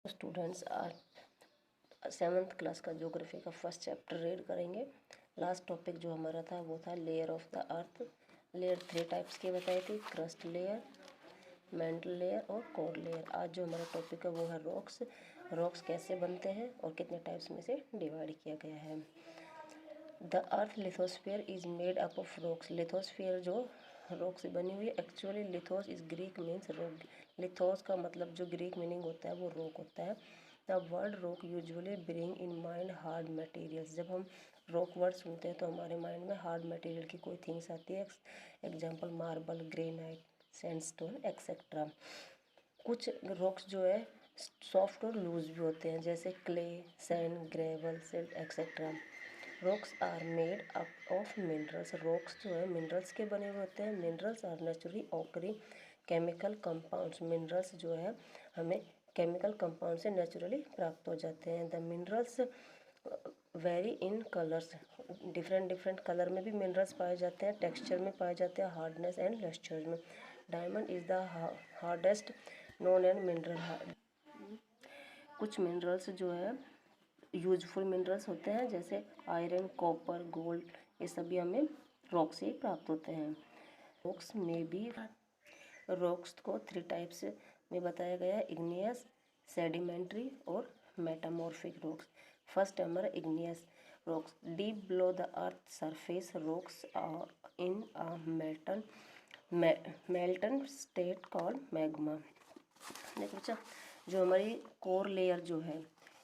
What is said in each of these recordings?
Students आज 7th class का geography का फर्स्ट चैप्टर रीड करेंगे। लास्ट टॉपिक जो हमारा था वो था layer of the earth. Layer 3 types की बताई थी, क्रस्ट लेयर, मैंटल लेयर और कोर लेयर। आज जो हमारा टॉपिक है वो है रॉक्स। रॉक्स कैसे बनते हैं और कितने टाइप्स में से डिवाइड किया गया है। The earth lithosphere is made up of rocks. Lithosphere जो रॉक से बनी हुई है। Actually lithos is Greek means rock. Lithos का मतलब जो ग्रीक मीनिंग होता है वो रॉक होता है। The word rock usually bring in mind hard materials. जब हम रॉक वर्ड सुनते हैं तो हमारे माइंड में हार्ड मटेरियल की कोई थिंग्स आती है। Example marble, granite, sandstone etcetera. कुछ रॉक्स जो है सॉफ्ट और लूज भी होते हैं, जैसे clay, sand, gravel, silt etcetera. Rocks are made up of minerals. Rocks जो है मिनरल्स के बने हुए होते हैं। Minerals are naturally occurring chemical compounds. Minerals जो है हमें केमिकल कंपाउंड से नेचुरली प्राप्त हो जाते हैं। The minerals very in colours. Different different colour में भी मिनरल्स पाए जाते हैं, टेक्सचर में पाए जाते हैं, हार्डनेस एंड लस्चर में। Diamond is the hardest known and mineral. कुछ मिनरल्स जो है यूजफुल मिनरल्स होते हैं, जैसे आयरन, कॉपर, गोल्ड, ये सभी हमें रॉक से ही प्राप्त होते हैं। रॉक्स में भी रॉक्स को 3 टाइप्स में बताया गया है, इग्नियस, सेडिमेंट्री और मेटामॉर्फिक रॉक्स। फर्स्ट हमारा igneous rocks. Deep below the earth surface rocks are in a molten state called magma. देखो बच्चा, जो हमारी कोर लेयर जो है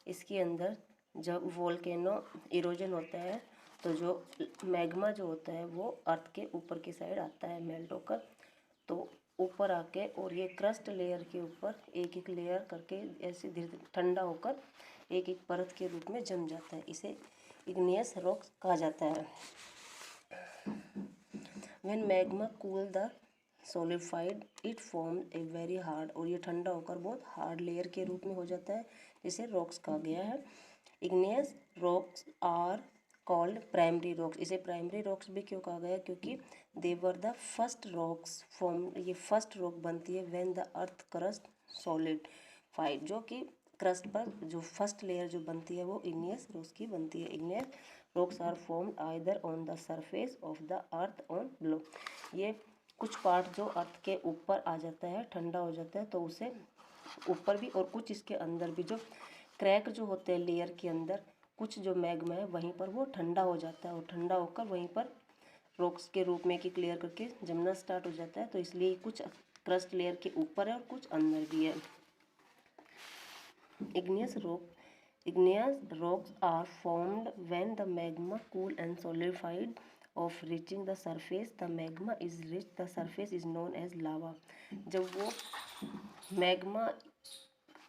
इसके अंदर जब वोल्केनो इरोजन होता है तो जो मैग्मा जो होता है वो अर्थ के ऊपर की साइड आता है मेल्ट होकर, तो ऊपर आके और ये क्रस्ट लेयर के ऊपर एक एक लेयर करके ऐसे धीरे धीरे ठंडा होकर एक एक परत के रूप में जम जाता है। इसे इग्नियस रॉक्स कहा जाता है। When magma cool the solidified it form a very hard, और ये ठंडा होकर बहुत हार्ड लेयर के रूप में हो जाता है, जिसे रॉक्स कहा गया है। Igneous rocks are called primary rocks. इसे प्राइमरी रॉक्स भी क्यों कहा गया, क्योंकि they were the first rocks form. ये फर्स्ट रॉक बनती है when the earth crust solidified, जो कि क्रस्ट पर जो फर्स्ट लेयर जो बनती है वो इग्नियस रॉक्स की बनती है। Igneous rocks are formed either on the surface of the earth on below. ये कुछ पार्ट जो अर्थ के ऊपर आ जाता है, ठंडा हो जाता है, तो उसे ऊपर भी, और कुछ इसके अंदर भी जो क्रैक जो होते हैं लेयर के अंदर, कुछ जो मैग्मा है वहीं पर वो ठंडा हो जाता है और ठंडा होकर वहीं पर रॉक्स के रूप में कि क्लियर करके जमना स्टार्ट हो जाता है। तो इसलिए कुछ क्रस्ट लेयर के ऊपर है और कुछ अंदर भी है। Igneous rocks are formed when the magma cool and solidified. Of reaching the surface, the magma is reached, the surface is known as lava. जब वो मैग्मा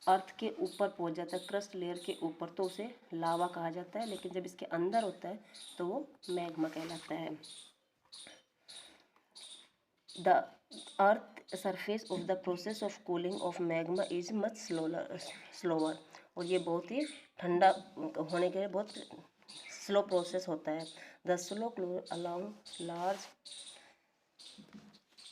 अर्थ के ऊपर पहुंच जाता है, क्रस्ट लेयर के ऊपर, तो उसे लावा कहा जाता है, लेकिन जब इसके अंदर होता है तो वो मैग्मा कहलाता है। The earth surface of the process of cooling of magma is much slower, और ये बहुत ही ठंडा होने के लिए बहुत स्लो प्रोसेस होता है। The slow cooler allowing large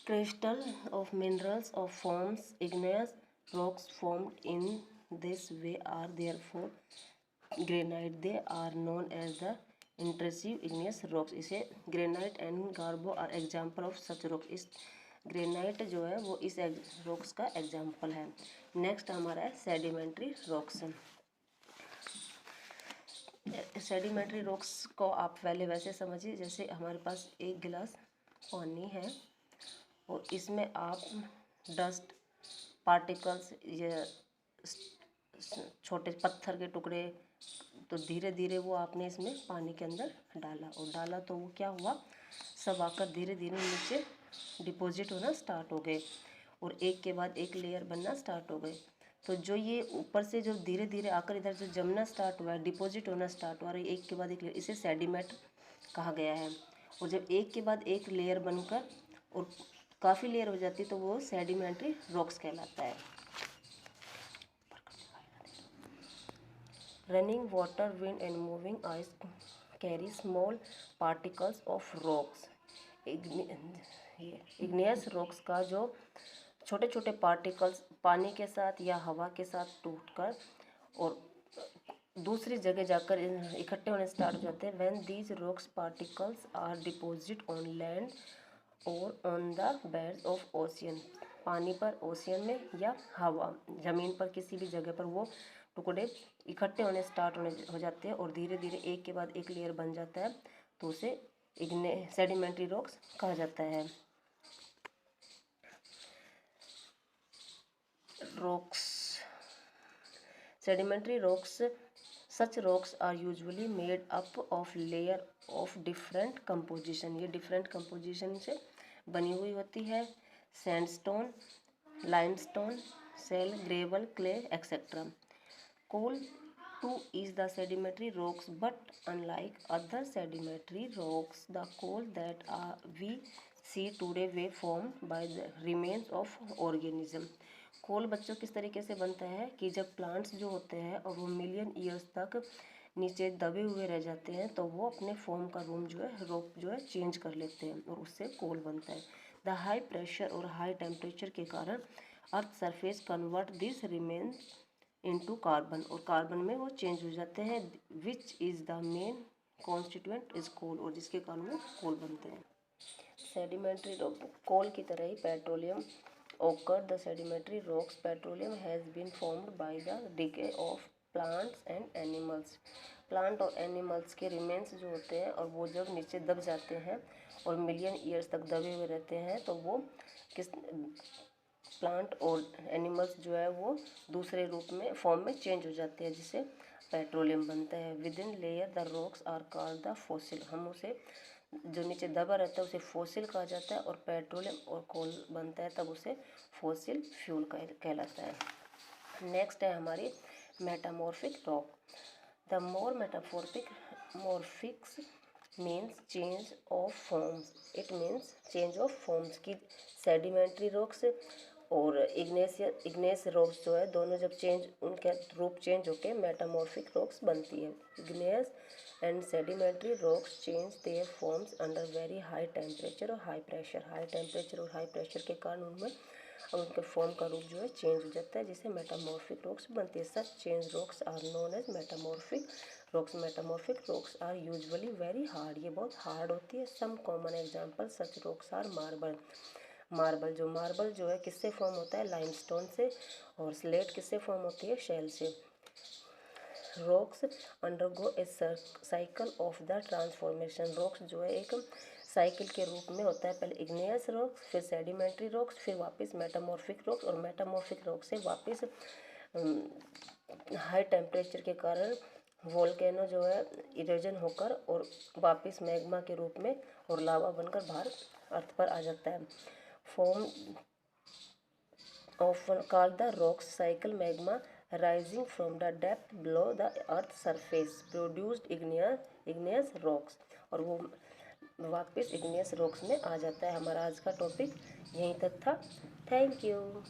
crystal of minerals of forms igneous rocks formed in this way are therefore granite. They are known as the intrusive igneous rocks. इसे ग्रेनाइट एंड गार्बो are example of such rocks. इस granite जो है वो इस rocks का example है। Next हमारा है सेडिमेंट्री रॉक्स। सेडिमेंट्री रॉक्स को आप पहले वैसे समझिए, जैसे हमारे पास एक गिलास पानी है और इसमें आप डस्ट पार्टिकल्स या छोटे पत्थर के टुकड़े, तो धीरे धीरे वो आपने इसमें पानी के अंदर डाला तो वो क्या हुआ, सब आकर धीरे धीरे नीचे डिपॉजिट होना स्टार्ट हो गए और एक के बाद एक लेयर बनना स्टार्ट हो गए। तो जो ये ऊपर से जो धीरे धीरे आकर इधर जो जमना स्टार्ट हुआ है, डिपॉजिट होना स्टार्ट हुआ है एक के बाद एक लेयर, इसे सेडिमेंट कहा गया है। और जब एक के बाद एक लेयर बनकर और काफ़ी लेयर हो जाती है तो वो सेडिमेंट्री रॉक्स कहलाता है। Running water, wind and moving ice carry small particles of rocks. Igneous rocks का जो छोटे छोटे पानी के साथ या हवा के साथ टूटकर और दूसरी जगह जाकर इकट्ठे होने स्टार्ट हो जाते हैं। When these rocks particles are deposit on land और on the bed of ocean, पानी पर, ओशियन में या हवा ज़मीन पर किसी भी जगह पर वो टुकड़े इकट्ठे होने स्टार्ट हो जाते हैं और धीरे धीरे एक के बाद एक लेयर बन जाता है, तो उसे सेडिमेंट्री रॉक्स कहा जाता है। Rocks, sedimentary rocks, such rocks are usually made up of layer of different composition, ये डिफरेंट कंपोजिशन से बनी हुई होती है। Sandstone, limestone, shale, gravel, clay etcetera. Coal too is the sedimentary rocks, but unlike other sedimentary rocks, the coal that we see today were formed by the remains of organism। कोल बच्चों किस तरीके से बनता है कि जब प्लांट्स जो होते हैं और वो मिलियन ईयर्स तक नीचे दबे हुए रह जाते हैं तो वो अपने फॉर्म का रूम जो है, रोप जो है, चेंज कर लेते हैं और उससे कोल बनता है। द हाई प्रेशर और हाई टेम्परेचर के कारण earth surface convert this remains into carbon, और कार्बन में वो चेंज हो जाते हैं, which is the main constituent is coal, और जिसके कारण वो कोल बनते हैं। सेडिमेंट्री रॉक, कोल की तरह ही petroleum occur the sedimentary rocks, petroleum has been formed by the decay of plants and animals, plant और एनिमल्स के रिमेन्स जो होते हैं और वो जब नीचे दब जाते हैं और मिलियन ईयर्स तक दबे हुए रहते हैं तो वो किस प्लांट और एनिमल्स जो है वो दूसरे रूप में, फॉर्म में चेंज हो जाते हैं, जिससे पेट्रोलियम बनता है। Within layer the rocks are called the fossil, हम उसे जो नीचे दबा रहता है उसे फॉसिल कहा जाता है, और पेट्रोलियम और कोल बनता है तब उसे फॉसिल फ्यूल कहलाता है। नेक्स्ट है हमारी metamorphic rock. The more metamorphics means change of forms, it means change of forms की सेडिमेंट्री रॉक्स और इग्नेस रॉक्स जो है दोनों जब चेंज, उनका रूप चेंज होकर मेटामॉर्फिक रॉक्स बनती है। Igneous and sedimentary rocks change their forms under very high temperature और हाई प्रेशर, हाई टेम्परेचर और हाई प्रेशर के कारण उनमें उनके फॉर्म का रूप जो है चेंज हो जाता है, जिससे मेटामॉर्फिक रॉक्स बनती है। Such change rocks are known as metamorphic rocks, metamorphic rocks are usually very hard, ये बहुत हार्ड होती है। Some common example such rocks are marble, marble जो है किससे फॉर्म होता है, लाइमस्टोन से, और स्लेट किससे फॉर्म होती है, शेल से। Rocks undergo A cycle of the transformation, rocks जो है एक साइकिल के रूप में होता है, पहले इग्नियस रॉक्स, फिर सेडिमेंट्री रॉक्स, फिर वापस मेटामॉर्फिक रॉक्स, और मेटामॉर्फिक रॉक्स से वापस हाई टेम्परेचर के कारण वोल्केनो जो है इरोजन होकर और वापस मैग्मा के रूप में और लावा बनकर बाहर अर्थ पर आ जाता है। Form often called the rocks cycle, magma rising from the depth below the earth surface produced igneous rocks, और वो वापस igneous rocks में आ जाता है। हमारा आज का टॉपिक यहीं तक था। Thank you.